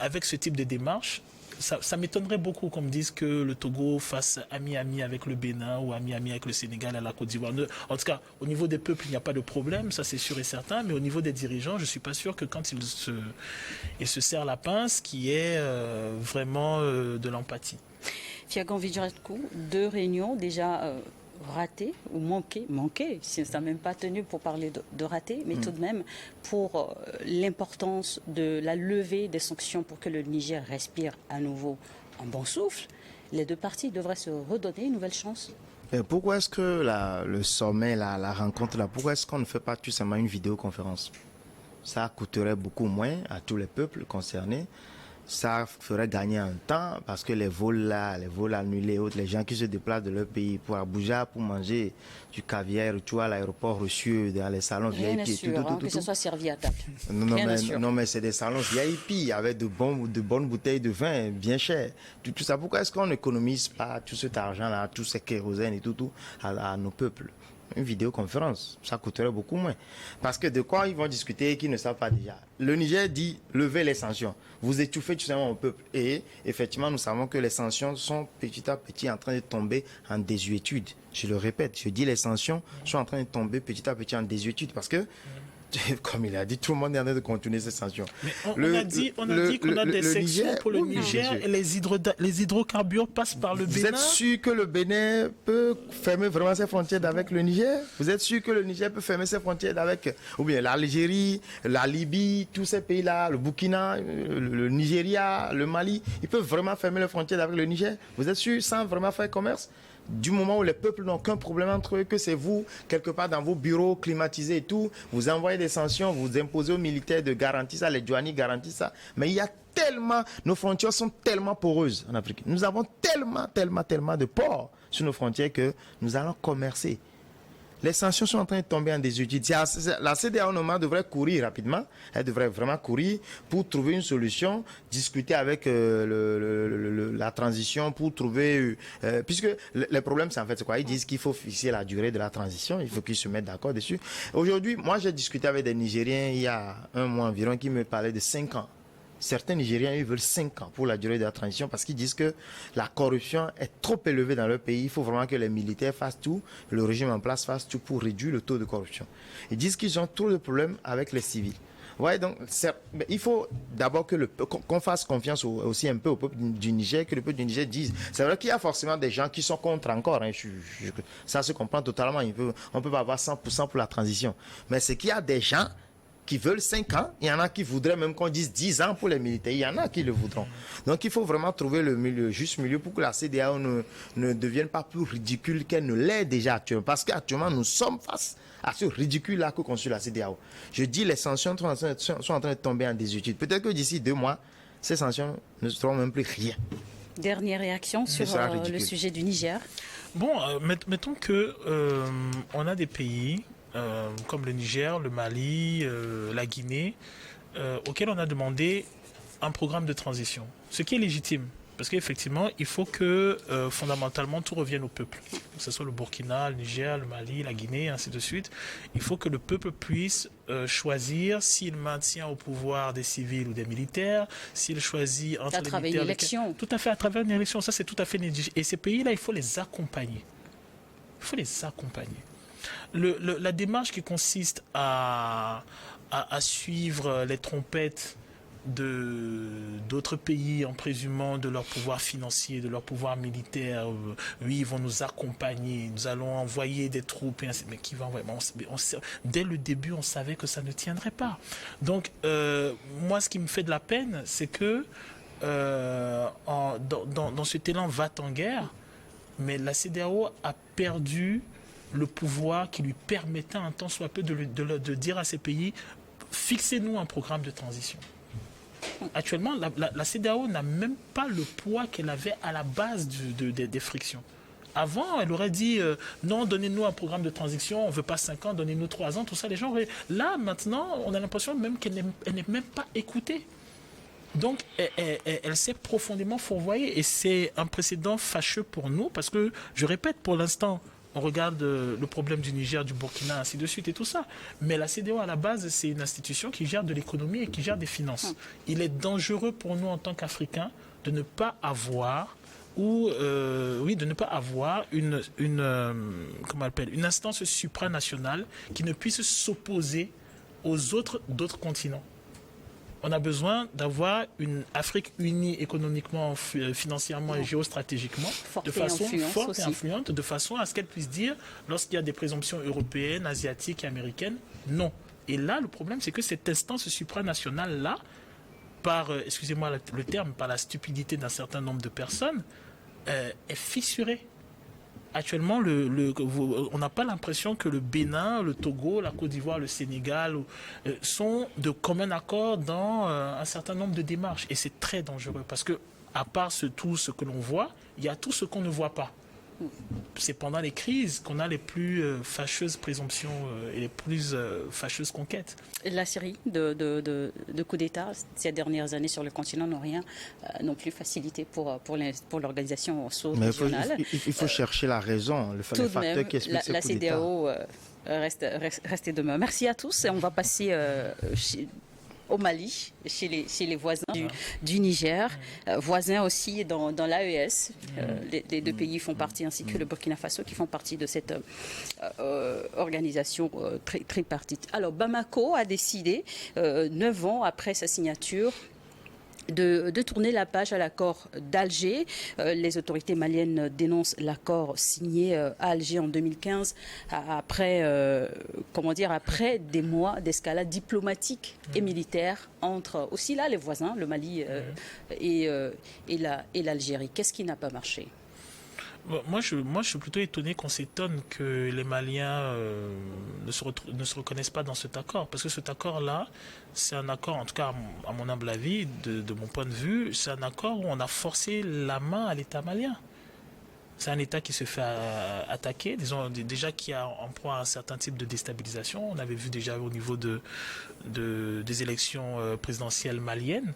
Speaker 2: avec ce type de démarche, ça m'étonnerait beaucoup qu'on me dise que le Togo fasse ami-ami avec le Bénin ou ami-ami avec le Sénégal et la Côte d'Ivoire. En tout cas, au niveau des peuples, il n'y a pas de problème, ça c'est sûr et certain, mais au niveau des dirigeants, je ne suis pas sûr que quand ils se serrent la pince, qu'il y ait vraiment de l'empathie.
Speaker 1: Fiagan Vidjarakou, 2 réunions déjà ratées ou manquées, ça n'a même pas tenu pour parler de raté, mais tout de même pour l'importance de la levée des sanctions pour que le Niger respire à nouveau un bon souffle. Les 2 parties devraient se redonner une nouvelle chance.
Speaker 3: Pourquoi est-ce que le sommet, la rencontre, pourquoi est-ce qu'on ne fait pas tout simplement une vidéoconférence? Ça coûterait beaucoup moins à tous les peuples concernés. Ça ferait gagner un temps parce que les vols annulés, les gens qui se déplacent de leur pays pour Abuja pour manger du caviar, tu vois, à l'aéroport reçu dans les salons
Speaker 1: Rien
Speaker 3: VIP.
Speaker 1: sûr, que ce soit servi à table.
Speaker 3: Non, mais c'est des salons VIP avec de bonnes bouteilles de vin bien chères. Tout ça, pourquoi est-ce qu'on n'économise pas tout cet argent-là, tous ces kérosènes et tout à nos peuples? Une vidéoconférence, ça coûterait beaucoup moins. Parce que de quoi ils vont discuter qu'ils ne savent pas déjà. Le Niger dit levez les sanctions. Vous étouffez tout simplement au peuple. Et effectivement, nous savons que les sanctions sont petit à petit en train de tomber en désuétude. Je le répète, je dis les sanctions sont en train de tomber petit à petit en désuétude parce que comme il a dit, tout le monde est en train de continuer ces sanctions.
Speaker 2: Mais on a dit qu'on a des sections pour le Niger et les hydrocarbures passent par le Bénin.
Speaker 3: Vous êtes sûr que le Bénin peut fermer vraiment ses frontières avec le Niger? Vous êtes sûr que le Niger peut fermer ses frontières avec, ou bien l'Algérie, la Libye, tous ces pays-là, le Burkina, le Nigeria, le Mali, ils peuvent vraiment fermer les frontières avec le Niger? Vous êtes sûr sans vraiment faire commerce? Du moment où les peuples n'ont aucun problème entre eux, que c'est vous, quelque part dans vos bureaux climatisés et tout, vous envoyez des sanctions, vous imposez aux militaires de garantir ça, les douaniers garantissent ça. Mais il y a tellement, nos frontières sont tellement poreuses en Afrique. Nous avons tellement de ports sur nos frontières que nous allons commercer. Les sanctions sont en train de tomber en désuétude. La CEDEAO normalement devrait courir rapidement. Elle devrait vraiment courir pour trouver une solution, discuter avec la transition pour trouver... puisque le problème, c'est en fait quoi? Ils disent qu'il faut fixer la durée de la transition. Il faut qu'ils se mettent d'accord dessus. Aujourd'hui, moi, j'ai discuté avec des Nigériens il y a un mois environ qui me parlaient de 5 ans. Certains Nigériens, ils veulent 5 ans pour la durée de la transition parce qu'ils disent que la corruption est trop élevée dans leur pays. Il faut vraiment que les militaires fassent tout, le régime en place fasse tout pour réduire le taux de corruption. Ils disent qu'ils ont trop de problèmes avec les civils. Ouais, donc il faut d'abord qu'on fasse confiance aussi un peu au peuple du Niger, que le peuple du Niger dise. C'est vrai qu'il y a forcément des gens qui sont contre encore. Hein, ça se comprend totalement. On peut pas avoir 100% pour la transition. Mais c'est qu'il y a des gens qui veulent 5 ans, il y en a qui voudraient même qu'on dise 10 ans pour les militaires, il y en a qui le voudront. Donc il faut vraiment trouver le juste milieu pour que la CEDEAO ne devienne pas plus ridicule qu'elle ne l'est déjà actuellement. Parce qu'actuellement, nous sommes face à ce ridicule-là que construit la CEDEAO. Je dis les sanctions sont en train de tomber en désuétude. Peut-être que d'ici 2 mois, ces sanctions ne seront même plus rien.
Speaker 1: Dernière réaction sur le sujet du Niger.
Speaker 2: Bon, mettons que on a des pays comme le Niger, le Mali, la Guinée, auxquels on a demandé un programme de transition. Ce qui est légitime, parce qu'effectivement, il faut que fondamentalement tout revienne au peuple. Que ce soit le Burkina, le Niger, le Mali, la Guinée, ainsi de suite. Il faut que le peuple puisse choisir s'il maintient au pouvoir des civils ou des militaires, s'il choisit entre les militaires...
Speaker 1: une élection.
Speaker 2: Tout à fait, à travers une élection. Ça, c'est tout à fait légitime. Et ces pays-là, il faut les accompagner. Il faut les accompagner. La démarche qui consiste à suivre les trompettes d'autres pays en présumant de leur pouvoir financier, de leur pouvoir militaire, oui, ils vont nous accompagner, nous allons envoyer des troupes, et ainsi, mais qui va envoyer? Dès le début, on savait que ça ne tiendrait pas. Donc, moi, ce qui me fait de la peine, c'est que dans cet élan va-t-en-guerre, mais la CEDEAO a perdu le pouvoir qui lui permettait un temps soit peu de dire à ces pays, fixez-nous un programme de transition. Actuellement, la CEDEAO n'a même pas le poids qu'elle avait à la base des frictions. Avant, elle aurait dit, non, donnez-nous un programme de transition, on ne veut pas 5 ans, donnez-nous 3 ans, tout ça, les gens auraient... Là, maintenant, on a l'impression même qu'elle n'est même pas écoutée. Donc, elle s'est profondément fourvoyée et c'est un précédent fâcheux pour nous parce que, je répète, pour l'instant, on regarde le problème du Niger, du Burkina, ainsi de suite et tout ça. Mais la CEDEAO, à la base, c'est une institution qui gère de l'économie et qui gère des finances. Il est dangereux pour nous, en tant qu'Africains, de ne pas avoir de ne pas avoir une instance supranationale qui ne puisse s'opposer aux d'autres continents. On a besoin d'avoir une Afrique unie économiquement, financièrement et géostratégiquement, de façon forte et influente, de façon à ce qu'elle puisse dire, lorsqu'il y a des présomptions européennes, asiatiques et américaines, non. Et là, le problème, c'est que cette instance supranationale-là, excusez-moi le terme, par la stupidité d'un certain nombre de personnes, est fissurée. Actuellement, on n'a pas l'impression que le Bénin, le Togo, la Côte d'Ivoire, le Sénégal sont de commun accord dans un certain nombre de démarches. Et c'est très dangereux parce que, à part tout ce que l'on voit, il y a tout ce qu'on ne voit pas. C'est pendant les crises qu'on a les plus fâcheuses présomptions et les plus fâcheuses conquêtes.
Speaker 1: La série de coups d'État ces dernières années sur le continent n'ont rien non plus facilité pour l'organisation sous-régionale.
Speaker 3: Il faut chercher la raison, le facteur qui explique ces coups d'État.
Speaker 1: La CEDEAO reste demain. Merci à tous et on va passer au Mali, chez les voisins du Niger, voisins aussi dans l'AES. Les deux pays font partie, ainsi que le Burkina Faso, qui font partie de cette organisation tripartite. Alors, Bamako a décidé, 9 ans après sa signature, de tourner la page à l'accord d'Alger. Les autorités maliennes dénoncent l'accord signé à Alger en 2015 après des mois d'escalade diplomatique et militaire entre aussi là les voisins, le Mali et l'Algérie. Qu'est-ce qui n'a pas marché ?
Speaker 2: Bon, moi, je suis plutôt étonné qu'on s'étonne que les Maliens ne se reconnaissent pas dans cet accord. Parce que cet accord-là, c'est un accord, en tout cas à mon humble avis, de mon point de vue, c'est un accord où on a forcé la main à l'État malien. C'est un État qui se fait attaquer, disons, déjà qui a en proie à un certain type de déstabilisation. On avait vu déjà au niveau des élections présidentielles maliennes,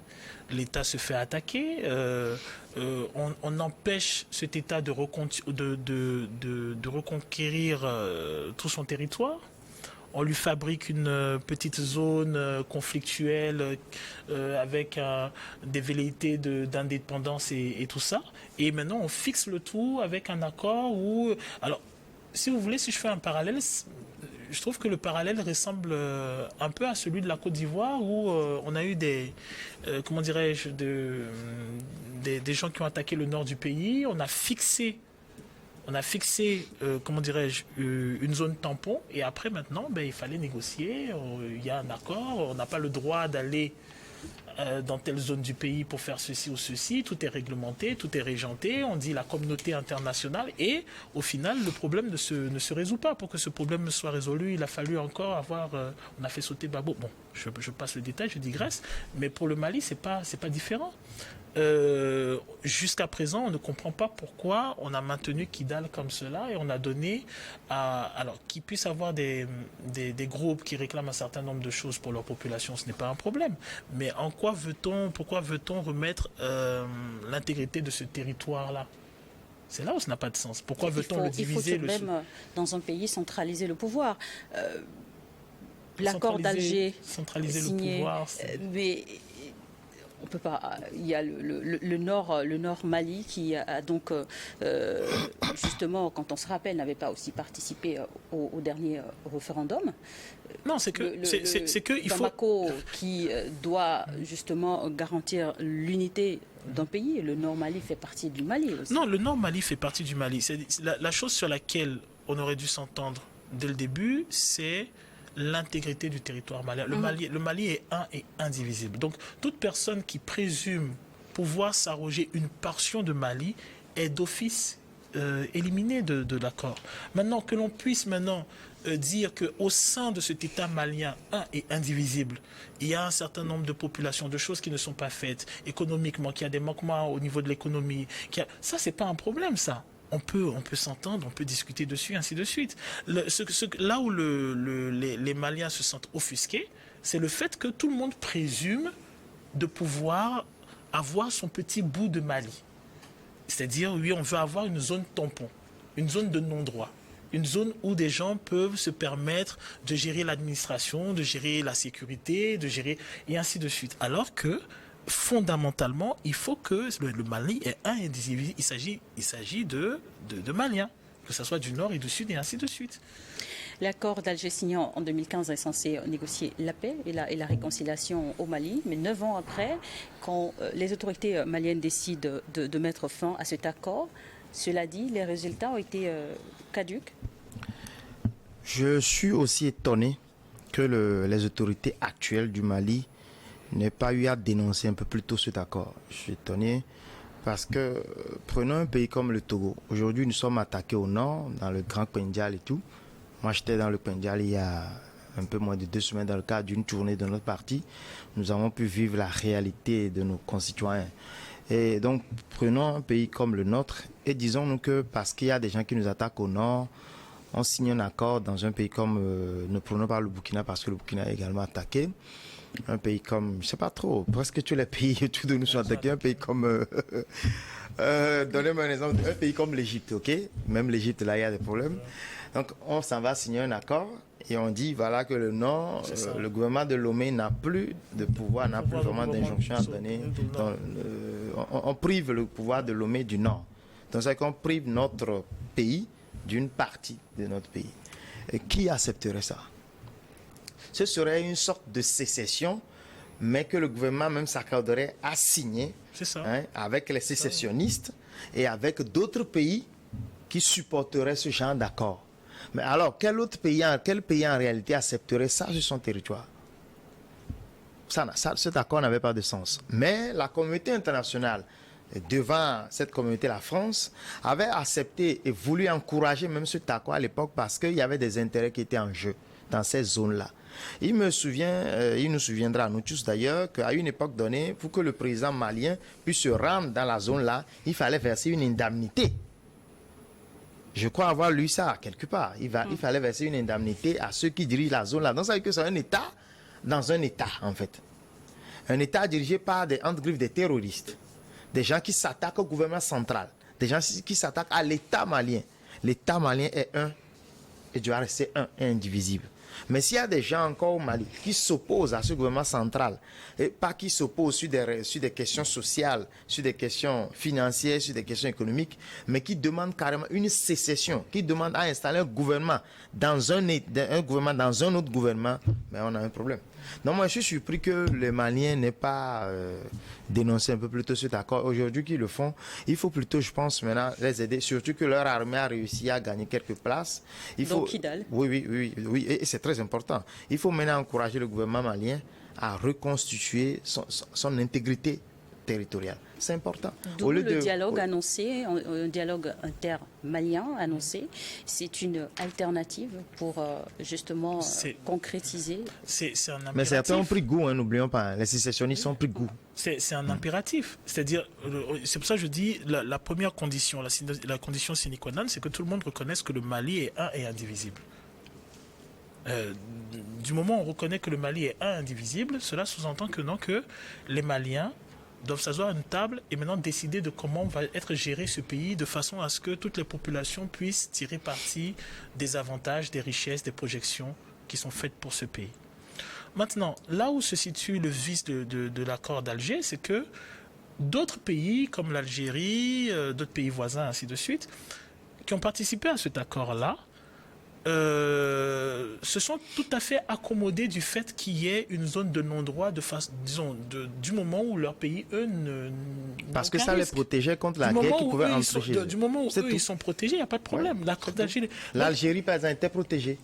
Speaker 2: l'État se fait attaquer. On empêche cet État de reconquérir tout son territoire. On lui fabrique une petite zone conflictuelle avec des velléités d'indépendance et tout ça. Et maintenant, on fixe le tout avec un accord où... Alors, si vous voulez, si je fais un parallèle, je trouve que le parallèle ressemble un peu à celui de la Côte d'Ivoire où on a eu des gens qui ont attaqué le nord du pays. On a fixé une zone tampon et après maintenant, il fallait négocier, il y a un accord, on n'a pas le droit d'aller dans telle zone du pays pour faire ceci ou ceci, tout est réglementé, tout est régenté, on dit la communauté internationale et au final le problème ne se résout pas. Pour que ce problème soit résolu, il a fallu encore on a fait sauter Babo. Bon, je passe le détail, je digresse, mais pour le Mali c'est pas différent. Jusqu'à présent, on ne comprend pas pourquoi on a maintenu Kidal comme cela et on a donné alors qu'il puisse avoir des groupes qui réclament un certain nombre de choses pour leur population, ce n'est pas un problème. Mais pourquoi veut-on remettre l'intégrité de ce territoire-là ? C'est là où ça n'a pas de sens. Pourquoi veut-on le diviser ?
Speaker 1: Il faut tout de même, dans un pays, centraliser le pouvoir. L'accord d'Alger signé,
Speaker 2: le pouvoir,
Speaker 1: mais on peut pas. Il y a le nord Mali qui a donc justement, quand on se rappelle, n'avait pas aussi participé au dernier référendum.
Speaker 2: Non, c'est que il faut
Speaker 1: Bamako qui doit justement garantir l'unité d'un pays. Le nord Mali fait partie du Mali aussi.
Speaker 2: Non, le nord Mali fait partie du Mali. C'est la chose sur laquelle on aurait dû s'entendre dès le début, c'est l'intégrité du territoire malien. Le Mali est un et indivisible. Donc, toute personne qui présume pouvoir s'arroger une portion de Mali est d'office éliminée de l'accord. Maintenant, que l'on puisse dire qu'au sein de cet État malien, un et indivisible, il y a un certain nombre de populations, de choses qui ne sont pas faites économiquement, qu'il y a des manquements au niveau de l'économie. Ça, c'est pas un problème, ça. On peut s'entendre, on peut discuter dessus, ainsi de suite. Là où les Maliens se sentent offusqués, c'est le fait que tout le monde présume de pouvoir avoir son petit bout de Mali. C'est-à-dire, oui, on veut avoir une zone tampon, une zone de non-droit, une zone où des gens peuvent se permettre de gérer l'administration, de gérer la sécurité, de gérer et ainsi de suite. Alors que, fondamentalement, il faut que le Mali ait un individu. Il s'agit de Maliens, que ce soit du Nord et du Sud et ainsi de suite.
Speaker 1: L'accord d'Alger signé en 2015 est censé négocier la paix et la réconciliation au Mali. Mais 9 ans après, quand les autorités maliennes décident de mettre fin à cet accord, cela dit, les résultats ont été caducs.
Speaker 3: Je suis aussi étonné que les autorités actuelles du Mali n'aient pas eu à dénoncer un peu plus tôt cet accord. Je suis étonné parce que, prenons un pays comme le Togo. Aujourd'hui, nous sommes attaqués au nord, dans le Grand Pendial et tout. Moi, j'étais dans le Pendial il y a un peu moins de 2 semaines dans le cadre d'une tournée de notre parti. Nous avons pu vivre la réalité de nos concitoyens. Et donc, prenons un pays comme le nôtre et disons-nous que parce qu'il y a des gens qui nous attaquent au nord, on signe un accord dans un pays comme, ne prenons pas le Burkina parce que le Burkina est également attaqué. Un pays comme, je sais pas trop, presque tous les pays autour de nous sont attaqués. Un pays comme, donnez-moi un exemple, un pays comme l'Égypte, ok? Même l'Égypte, là, il y a des problèmes. Donc, on s'en va signer un accord et on dit, voilà, que le Nord, le gouvernement de Lomé n'a plus de pouvoir, n'a plus vraiment d'injonction à donner. On prive le pouvoir de Lomé du Nord. Donc, c'est qu'on prive notre pays d'une partie de notre pays. Et qui accepterait ça? Ce serait une sorte de sécession, mais que le gouvernement même s'accorderait à signer avec les sécessionnistes et avec d'autres pays qui supporteraient ce genre d'accord. Mais alors, quel pays en réalité accepterait ça sur son territoire? Cet accord n'avait pas de sens. Mais la communauté internationale, devant cette communauté, la France, avait accepté et voulu encourager même cet accord à l'époque parce qu'il y avait des intérêts qui étaient en jeu dans ces zones-là. Il nous souviendra à nous tous d'ailleurs qu'à une époque donnée, pour que le président malien puisse se rendre dans la zone-là, il fallait verser une indemnité. Je crois avoir lu ça quelque part. Il fallait verser une indemnité à ceux qui dirigent la zone-là. Donc ça veut dire que c'est un État dans un État, en fait. Un État dirigé par entre griffes des terroristes. Des gens qui s'attaquent au gouvernement central. Des gens qui s'attaquent à l'État malien. L'État malien est un et doit rester un et indivisible. Mais s'il y a des gens encore au Mali qui s'opposent à ce gouvernement central, et pas qui s'opposent sur des questions sociales, sur des questions financières, sur des questions économiques, mais qui demandent carrément une sécession, qui demandent à installer un gouvernement dans un autre gouvernement, mais on a un problème. Donc moi je suis surpris que les Maliens n'aient pas dénoncé un peu plus tôt cet accord. Aujourd'hui qu'ils le font, il faut plutôt, je pense, maintenant les aider, surtout que leur armée a réussi à gagner quelques places.
Speaker 1: Donc Kidal.
Speaker 3: Oui, et c'est très important. Il faut maintenant encourager le gouvernement malien à reconstituer son intégrité territoriale. C'est important.
Speaker 1: D'où le dialogue annoncé, un dialogue inter-malien annoncé. C'est une alternative pour justement concrétiser.
Speaker 2: C'est un impératif.
Speaker 3: Mais certains ont pris goût, n'oublions pas. Les sécessionnistes ont pris goût.
Speaker 2: C'est un impératif. C'est-à-dire, c'est pour ça que je dis, la première condition, la condition sine qua non, c'est que tout le monde reconnaisse que le Mali est un et indivisible. Du moment où on reconnaît que le Mali est un indivisible, cela sous-entend que les Maliens doivent s'asseoir à une table et maintenant décider de comment va être géré ce pays de façon à ce que toutes les populations puissent tirer parti des avantages, des richesses, des projections qui sont faites pour ce pays. Maintenant, là où se situe le vice de l'accord d'Alger, c'est que d'autres pays comme l'Algérie, d'autres pays voisins, ainsi de suite, qui ont participé à cet accord-là, se sont tout à fait accommodés du fait qu'il y ait une zone de non-droit du moment où leur pays, eux,
Speaker 3: parce que ça les protégeait contre la guerre qui pouvait entrer chez eux.
Speaker 2: Du moment où eux, ils sont protégés, il n'y a pas de problème.
Speaker 3: L'Algérie, par exemple, était protégée.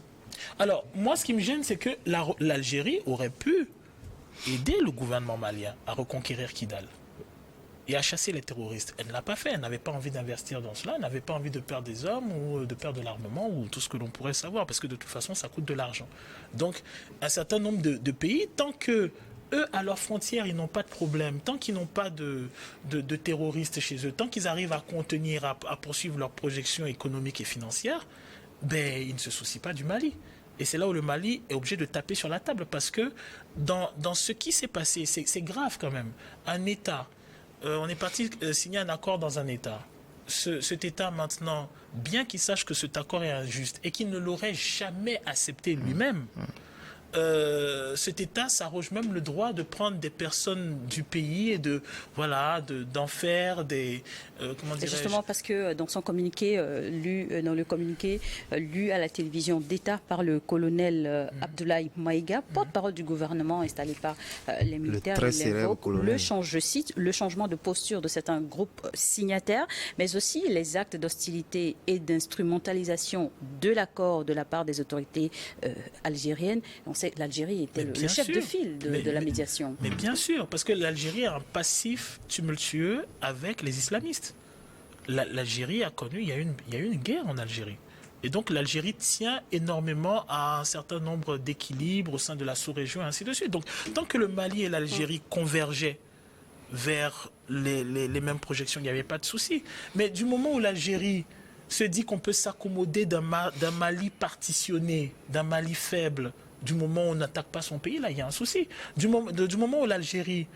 Speaker 2: Alors, moi, ce qui me gêne, c'est que l'Algérie aurait pu aider le gouvernement malien à reconquérir Kidal et à chasser les terroristes. Elle ne l'a pas fait. Elle n'avait pas envie d'investir dans cela. Elle n'avait pas envie de perdre des hommes ou de perdre de l'armement ou tout ce que l'on pourrait savoir, parce que de toute façon, ça coûte de l'argent. Donc, un certain nombre de pays, tant que eux, à leurs frontières, ils n'ont pas de problème, tant qu'ils n'ont pas de terroristes chez eux, tant qu'ils arrivent à contenir, à poursuivre leurs projections économiques et financières, ils ne se soucient pas du Mali. Et c'est là où le Mali est obligé de taper sur la table parce que dans ce qui s'est passé, c'est grave quand même. Un État, on est parti signer un accord dans un État. Cet État maintenant, bien qu'il sache que cet accord est injuste et qu'il ne l'aurait jamais accepté lui-même, cet État s'arroge même le droit de prendre des personnes du pays et d'en faire des
Speaker 1: c'est justement parce que dans son communiqué dans le communiqué lu à la télévision d'État par le colonel Abdoulaye Maïga, porte-parole du gouvernement installé par les militaires, il évoque je cite, le changement de posture de certains groupes signataires, mais aussi les actes d'hostilité et d'instrumentalisation de l'accord de la part des autorités algériennes. On sait que l'Algérie était le chef de file de la médiation.
Speaker 2: Mais bien sûr, parce que l'Algérie a un passif tumultueux avec les islamistes. L'Algérie a connu, il y a eu une guerre en Algérie. Et donc l'Algérie tient énormément à un certain nombre d'équilibres au sein de la sous-région et ainsi de suite. Donc tant que le Mali et l'Algérie convergeaient vers les mêmes projections, il n'y avait pas de souci. Mais du moment où l'Algérie se dit qu'on peut s'accommoder d'un Mali partitionné, d'un Mali faible, du moment où on n'attaque pas son pays, là, il y a un souci. Du moment où l'Algérie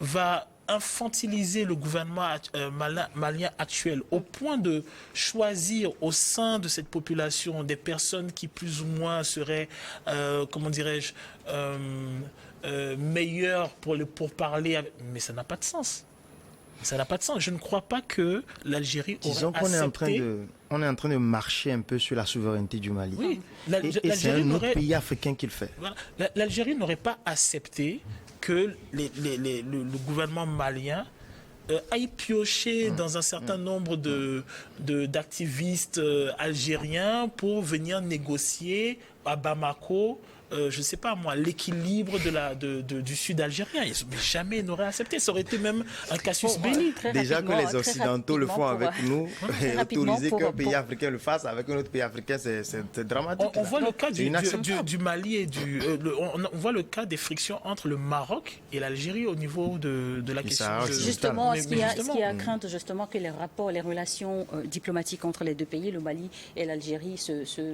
Speaker 2: va infantiliser le gouvernement malien actuel au point de choisir au sein de cette population des personnes qui plus ou moins seraient, meilleures pour parler, mais ça n'a pas de sens. Ça n'a pas de sens. Je ne crois pas que l'Algérie aurait accepté...
Speaker 3: On est en train de marcher un peu sur la souveraineté du Mali.
Speaker 2: Oui.
Speaker 3: Et c'est un autre pays africain qui le fait.
Speaker 2: Voilà. L'Algérie n'aurait pas accepté que le gouvernement malien aille piocher dans un certain nombre d'activistes algériens pour venir négocier à Bamako je ne sais pas moi, l'équilibre du sud algérien. Mais jamais ils n'auraient accepté. Ça aurait été même un casus belli.
Speaker 3: Déjà que les Occidentaux le font avec nous, et autoriser qu'un pays africain le fasse avec un autre pays africain, c'est dramatique.
Speaker 2: On voit le cas du Mali et on voit le cas des frictions entre le Maroc et l'Algérie au niveau de la question.
Speaker 1: Justement, est-ce qu'il y a crainte justement que les rapports, les relations diplomatiques entre les deux pays, le Mali et l'Algérie,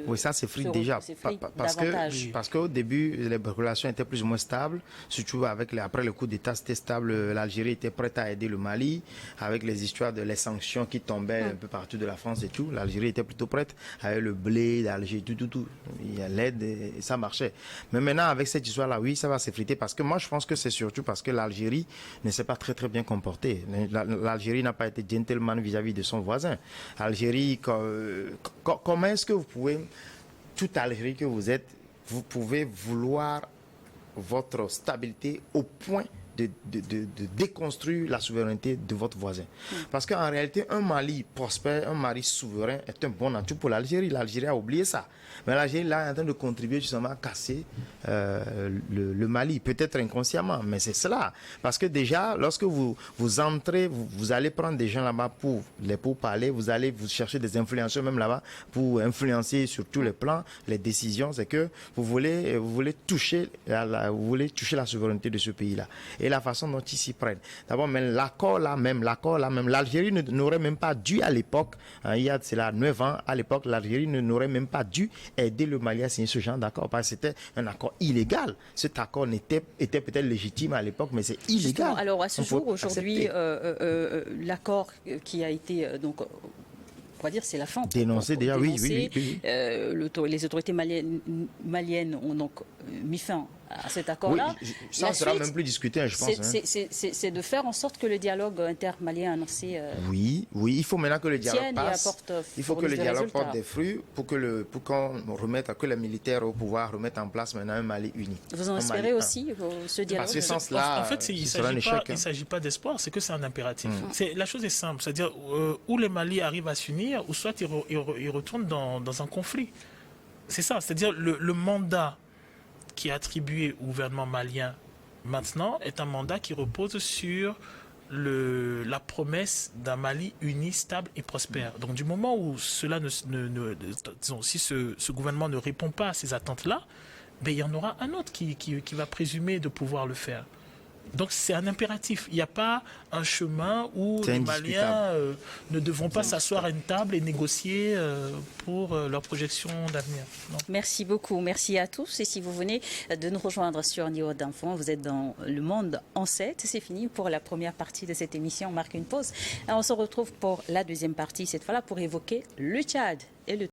Speaker 3: oui, ça s'effrite déjà. Parce qu'au début, les relations étaient plus ou moins stables, surtout après le coup d'État, c'était stable. L'Algérie était prête à aider le Mali, avec les histoires les sanctions qui tombaient un peu partout de la France et tout. L'Algérie était plutôt prête, avec le blé, l'Algérie, tout. Il y a l'aide et ça marchait. Mais maintenant, avec cette histoire-là, oui, ça va s'effriter parce que moi, je pense que c'est surtout parce que l'Algérie ne s'est pas très bien comportée. L'Algérie n'a pas été gentleman vis-à-vis de son voisin. Algérie, comment est-ce que vous pouvez, toute Algérie que vous êtes, vous pouvez vouloir votre stabilité au point de déconstruire la souveraineté de votre voisin. Parce qu'en réalité, un Mali prospère, un Mali souverain est un bon atout pour l'Algérie. L'Algérie a oublié ça. Mais l'Algérie là est en train de contribuer justement à casser le Mali, peut-être inconsciemment, mais c'est cela. Parce que déjà, lorsque vous entrez, vous allez prendre des gens là-bas pour parler, vous allez vous chercher des influenceurs même là-bas pour influencer sur tous les plans, les décisions, c'est que vous voulez toucher la souveraineté de ce pays-là. Et la façon dont ils s'y prennent. D'abord, même l'accord là, l'Algérie n'aurait même pas dû à l'époque, il y a cela 9 ans, à l'époque, l'Algérie n'aurait même pas dû aider le Mali à signer ce genre d'accord, parce que c'était un accord illégal. Cet accord était peut-être légitime à l'époque, mais c'est illégal.
Speaker 1: Justement, alors à ce jour, aujourd'hui, l'accord qui a été donc on va dire c'est la fin.
Speaker 3: Dénoncé déjà, oui.
Speaker 1: Les autorités maliennes ont donc mis fin à cet accord-là.
Speaker 3: Oui, ça sera même plus discuté, je pense.
Speaker 1: C'est de faire en sorte que le dialogue intermalien annoncé.
Speaker 3: Oui, il faut maintenant que le dialogue passe. Il faut que le dialogue porte des fruits pour que les militaires au pouvoir remettent en place maintenant un Mali uni.
Speaker 1: Vous en espérez aussi ce dialogue?
Speaker 2: En fait, il ne s'agit pas d'espoir, c'est que c'est un impératif. La chose est simple, c'est-à-dire où le Mali arrive à s'unir, ou soit il retourne dans un conflit. C'est ça, c'est-à-dire le mandat qui est attribué au gouvernement malien maintenant est un mandat qui repose sur la promesse d'un Mali uni, stable et prospère. Donc du moment où cela si ce gouvernement ne répond pas à ces attentes-là, ben, il y en aura un autre qui va présumer de pouvoir le faire. Donc c'est un impératif. Il n'y a pas un chemin où les Maliens ne devront pas s'asseoir à une table et négocier pour leur projection d'avenir.
Speaker 1: Merci beaucoup. Merci à tous. Et si vous venez de nous rejoindre sur Niveau d'Enfant, vous êtes dans le monde en 7. C'est fini pour la première partie de cette émission. On marque une pause. On se retrouve pour la deuxième partie, cette fois-là pour évoquer le Tchad et le